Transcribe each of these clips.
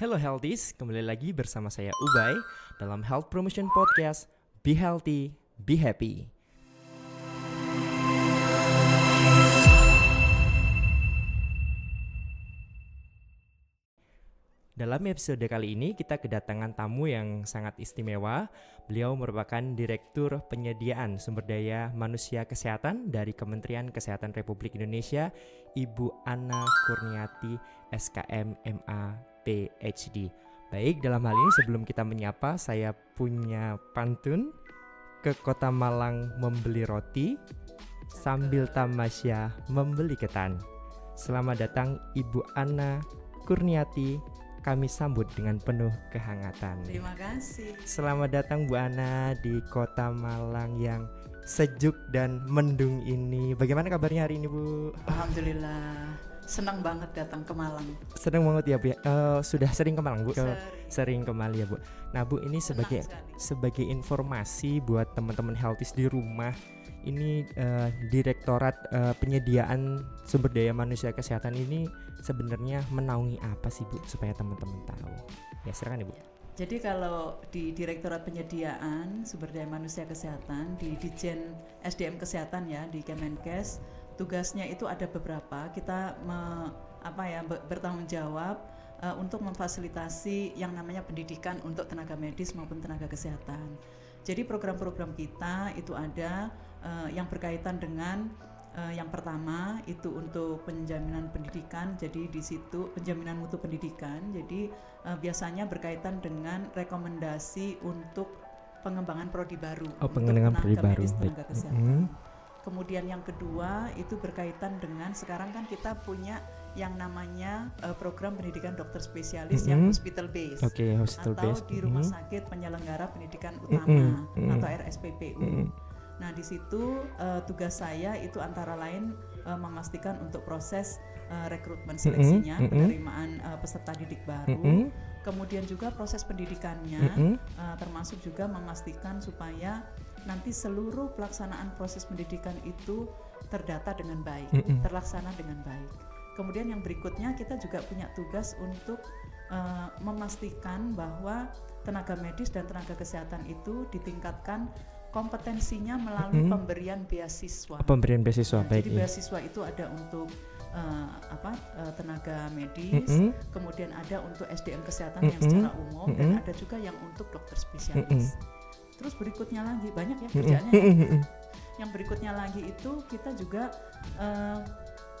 Hello Healthies, kembali lagi bersama saya Ubay dalam Health Promotion Podcast Be Healthy, Be Happy. Dalam episode kali ini kita kedatangan tamu yang sangat istimewa. Beliau merupakan Direktur Penyediaan Sumber Daya Manusia Kesehatan dari Kementerian Kesehatan Republik Indonesia, Ibu Anna Kurniati, SKM MA PhD. Baik, dalam hal ini sebelum kita menyapa, saya punya pantun. Ke Kota Malang membeli roti, sambil tamasya membeli ketan. Selamat datang Ibu Anna Kurniati, kami sambut dengan penuh kehangatan. Terima kasih. Selamat datang Bu Anna di Kota Malang yang sejuk dan mendung ini. Bagaimana kabarnya hari ini Bu? Alhamdulillah, senang banget datang ke Malang. Senang banget ya Bu ya. Sudah sering ke Malang Bu? Sering ke Malang ya Bu. Nah Bu, ini sebagai informasi buat teman-teman healthies di rumah. Ini Direktorat Penyediaan Sumber Daya Manusia Kesehatan ini sebenarnya menaungi apa sih Bu, supaya teman-teman tahu? Ya silakan Ibu. Jadi kalau di Direktorat Penyediaan Sumber Daya Manusia Kesehatan di Ditjen SDM Kesehatan ya di Kemenkes, tugasnya itu ada beberapa. Kita bertanggung jawab untuk memfasilitasi yang namanya pendidikan untuk tenaga medis maupun tenaga kesehatan. Jadi program-program kita itu ada yang berkaitan dengan yang pertama itu untuk penjaminan pendidikan. Jadi di situ penjaminan mutu pendidikan. Jadi biasanya berkaitan dengan rekomendasi untuk pengembangan prodi baru untuk tenaga medis, tenaga kesehatan. Kemudian yang kedua itu berkaitan dengan sekarang kan kita punya yang namanya program pendidikan dokter spesialis yang hospital based, hospital atau based. di rumah sakit penyelenggara pendidikan utama atau RSPPU. Nah di situ tugas saya itu antara lain memastikan untuk proses rekrutmen seleksinya, penerimaan peserta didik baru, kemudian juga proses pendidikannya, termasuk juga memastikan supaya nanti seluruh pelaksanaan proses pendidikan itu terdata dengan baik, terlaksana dengan baik. Kemudian yang berikutnya kita juga punya tugas untuk memastikan bahwa tenaga medis dan tenaga kesehatan itu ditingkatkan kompetensinya melalui pemberian beasiswa. Pemberian beasiswa, baik. Jadi beasiswa itu ada untuk tenaga medis, kemudian ada untuk SDM kesehatan yang secara umum, dan ada juga yang untuk dokter spesialis. Terus berikutnya lagi banyak ya kerjaannya. Yang berikutnya lagi itu kita juga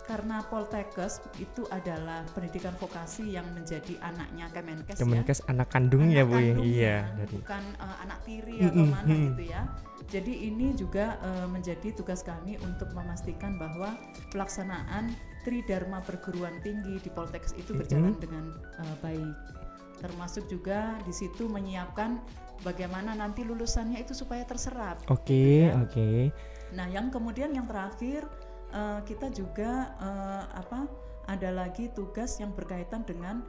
karena Poltekkes itu adalah pendidikan vokasi yang menjadi anaknya Kemenkes ya. Anak kandungnya Bu ya. Iya, bukan anak tiri atau mana gitu ya. Jadi ini juga menjadi tugas kami untuk memastikan bahwa pelaksanaan Tridharma perguruan tinggi di Poltekkes itu berjalan dengan baik. Termasuk juga di situ menyiapkan bagaimana nanti lulusannya itu supaya terserap. Oke. Nah, yang kemudian yang terakhir kita juga ada lagi tugas yang berkaitan dengan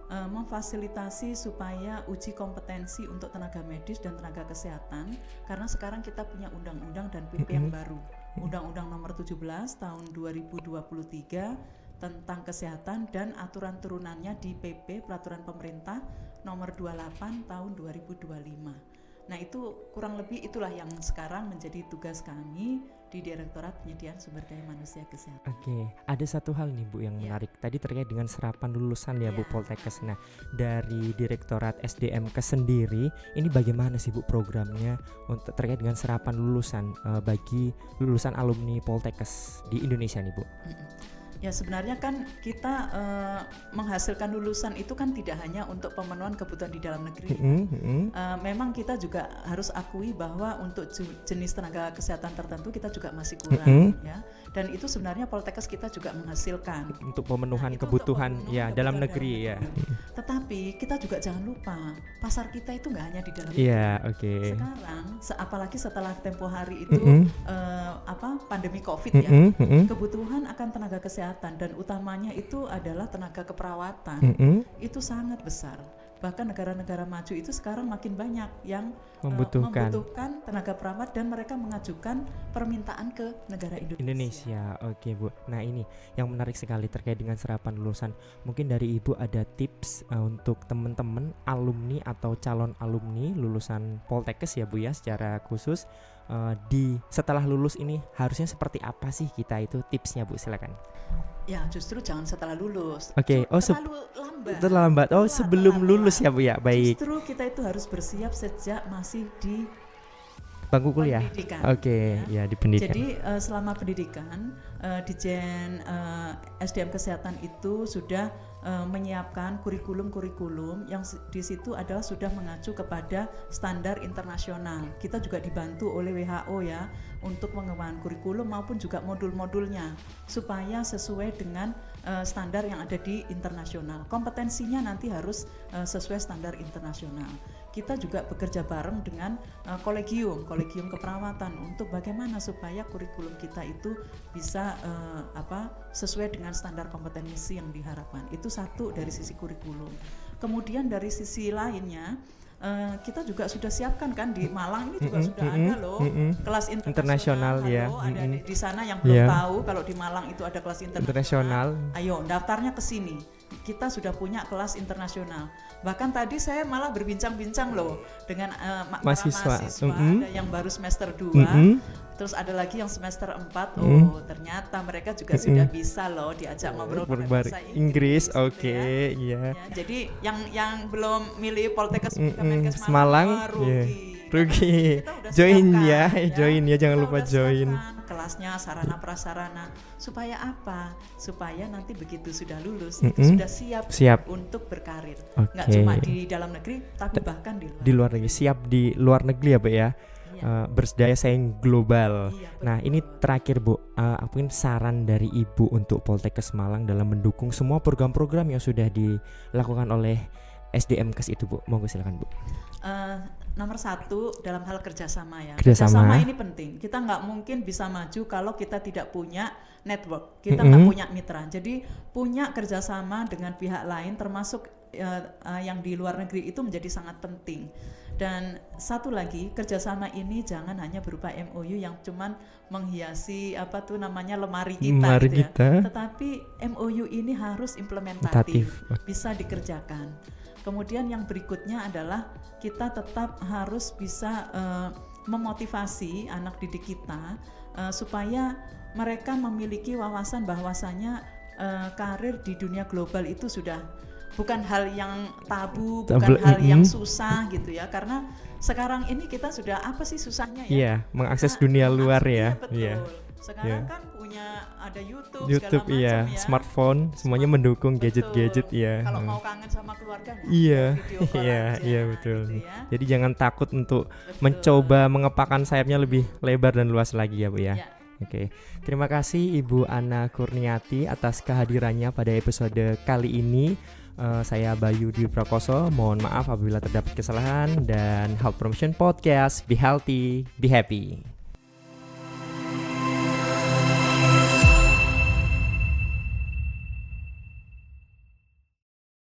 memfasilitasi supaya uji kompetensi untuk tenaga medis dan tenaga kesehatan, karena sekarang kita punya undang-undang dan PP yang baru, Undang-Undang Nomor 17 Tahun 2023 tentang kesehatan dan aturan turunannya di PP Peraturan Pemerintah Nomor 28 Tahun 2025. Nah itu kurang lebih itulah yang sekarang menjadi tugas kami di Direktorat Penyediaan Sumber Daya Manusia Kesehatan. Oke, ada satu hal nih Bu yang menarik. Tadi terkait dengan serapan lulusan ya Bu Poltekkes. Nah dari Direktorat SDM sendiri, ini bagaimana sih Bu programnya untuk terkait dengan serapan lulusan bagi lulusan alumni Poltekkes di Indonesia nih Bu? Ya sebenarnya kan kita menghasilkan lulusan itu kan tidak hanya untuk pemenuhan kebutuhan di dalam negeri. Memang kita juga harus akui bahwa untuk jenis tenaga kesehatan tertentu kita juga masih kurang ya. Dan itu sebenarnya Poltekkes kita juga menghasilkan untuk pemenuhan kebutuhan ya dalam negeri ya. Tetapi kita juga jangan lupa pasar kita itu nggak hanya di dalam negeri. Sekarang apalagi setelah tempo hari itu pandemi COVID ya, kebutuhan akan tenaga kesehatan dan utamanya itu adalah tenaga keperawatan itu sangat besar. Bahkan negara-negara maju itu sekarang makin banyak yang Membutuhkan. membutuhkan tenaga perawat dan mereka mengajukan permintaan ke negara Indonesia. Oke Bu. Nah ini yang menarik sekali terkait dengan serapan lulusan. Mungkin dari Ibu ada tips untuk teman-teman alumni atau calon alumni lulusan Poltekkes ya Bu ya, secara khusus di setelah lulus ini harusnya seperti apa sih kita itu, tipsnya Bu, silakan. Ya justru jangan setelah lulus. Oke. Terlalu lambat. Terlambat. Oh sebelum lulus ya Bu ya. Baik. Justru kita itu harus bersiap sejak masih di Bangku kuliah. pendidikan. Oke, ya di pendidikan. Jadi selama pendidikan Dijen SDM Kesehatan itu sudah menyiapkan kurikulum-kurikulum yang di situ adalah sudah mengacu kepada standar internasional. Kita juga dibantu oleh WHO ya untuk mengembangkan kurikulum maupun juga modul-modulnya supaya sesuai dengan standar yang ada di internasional. Kompetensinya nanti harus sesuai standar internasional. Kita juga bekerja bareng dengan kolegium keperawatan untuk bagaimana supaya kurikulum kita itu bisa sesuai dengan standar kompetensi yang diharapkan. Itu satu dari sisi kurikulum. Kemudian dari sisi lainnya kita juga sudah siapkan kan di Malang ini juga sudah ada loh kelas internasional ya. Ada di sana yang belum tahu kalau di Malang itu ada kelas internasional. Ayo daftarnya ke sini. Kita sudah punya kelas internasional. Bahkan tadi saya malah berbincang-bincang loh dengan mahasiswa. Ada yang baru semester 2, terus ada lagi yang semester 4. Oh, ternyata mereka juga sudah bisa loh diajak ngobrol bahasa Inggris. Oke, iya. Ya, jadi yang belum milih Poltekkes Kemenkes Malang, rugi. Join jangan lupa join. Kelasnya, sarana prasarana, supaya apa? Supaya nanti begitu sudah lulus itu sudah siap untuk berkarir. Nggak cuma di dalam negeri, tapi bahkan di luar negeri. Siap di luar negeri ya Bu ya. Berdaya saing global. Nah ini terakhir Bu, mungkin saran dari Ibu untuk Poltekkes Malang dalam mendukung semua program-program yang sudah dilakukan oleh SDMkes itu Bu. Monggo silakan Bu. Nomor 1 dalam hal kerjasama ya. Kerjasama ini penting. Kita nggak mungkin bisa maju kalau kita tidak punya network, kita nggak punya mitra. Jadi punya kerjasama dengan pihak lain, termasuk yang di luar negeri itu menjadi sangat penting. Dan satu lagi, kerjasama ini jangan hanya berupa MOU yang cuman menghiasi lemari kita gitu ya. Tetapi MOU ini harus implementatif, bisa dikerjakan. Kemudian yang berikutnya adalah kita tetap harus bisa memotivasi anak didik kita supaya mereka memiliki wawasan bahwasanya karir di dunia global itu sudah bukan hal yang tabu, bukan hal yang susah gitu ya. Karena sekarang ini kita sudah apa sih susahnya ya? Iya, mengakses dunia luar ya. Betul. Sekarang kan punya ada YouTube segala macam ya, smartphone semuanya mendukung gadget-gadget ya. Kalau mau kangen sama keluarganya, video call aja, betul. Gitu ya. Jadi jangan takut untuk mencoba mengepakkan sayapnya lebih lebar dan luas lagi ya Bu ya. Oke. Terima kasih Ibu Ana Kurniati atas kehadirannya pada episode kali ini. Saya Bayu Dwi Prakoso, mohon maaf apabila terdapat kesalahan, dan Health Promotion Podcast, be healthy, be happy.